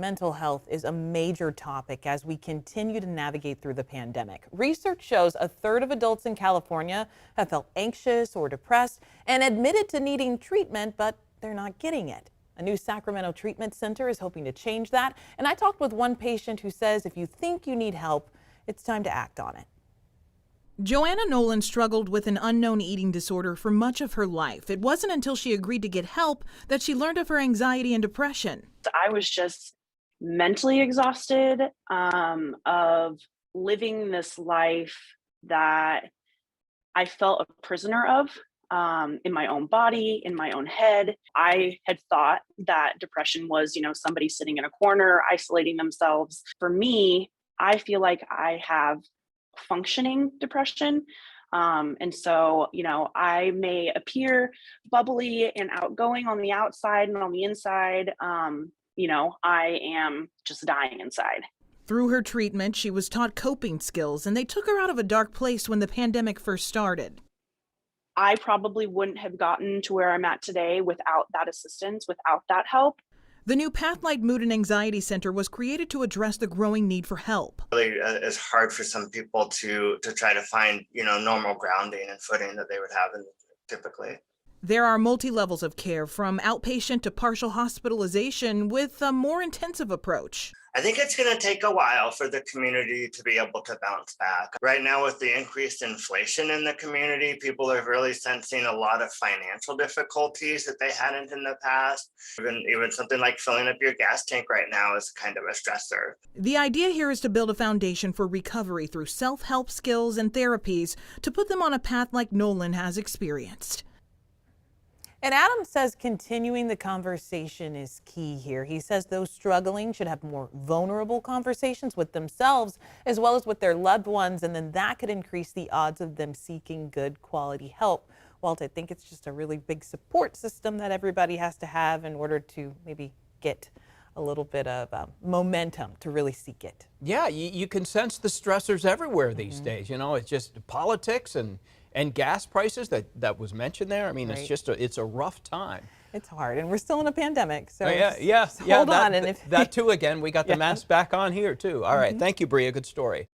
Mental health is a major topic as we continue to navigate through the pandemic. Research shows a third of adults in California have felt anxious or depressed and admitted to needing treatment, but they're not getting it. A new Sacramento treatment center is hoping to change that. And I talked with one patient who says if you think you need help, it's time to act on it. Joanna Nolan struggled with an unknown eating disorder for much of her life. It wasn't until she agreed to get help that she learned of her anxiety and depression. I was just mentally exhausted of living this life that I felt a prisoner of in my own body, in my own head. I had thought that depression was, somebody sitting in a corner, isolating themselves. For me, I feel like I have functioning depression. And so, I may appear bubbly and outgoing on the outside, and on the inside, I am just dying inside. Through her treatment, she was taught coping skills, and they took her out of a dark place when the pandemic first started. I probably wouldn't have gotten to where I'm at today without that assistance, without that help. The new Pathlight Mood Anxiety Center was created to address the growing need for help. Really, it's hard for some people to try to find, normal grounding and footing that they would have typically. There are multi-levels of care, from outpatient to partial hospitalization, with a more intensive approach. I think it's going to take a while for the community to be able to bounce back. Right now, with the increased inflation in the community, people are really sensing a lot of financial difficulties that they hadn't in the past. Even something like filling up your gas tank right now is kind of a stressor. The idea here is to build a foundation for recovery through self-help skills and therapies to put them on a path like Nolan has experienced. And Adam says continuing the conversation is key here. He says those struggling should have more vulnerable conversations with themselves as well as with their loved ones, and then that could increase the odds of them seeking good quality help. Walt, I think it's just a really big support system that everybody has to have in order to maybe get a little bit of momentum to really seek it. Yeah, you can sense the stressors everywhere these days. It's just politics and gas prices that was mentioned there. I mean, Right. it's a rough time. It's hard, and we're still in a pandemic, so Yeah, hold on. That too, again, we got the mask back on here too. All right, thank you, Bria, good story.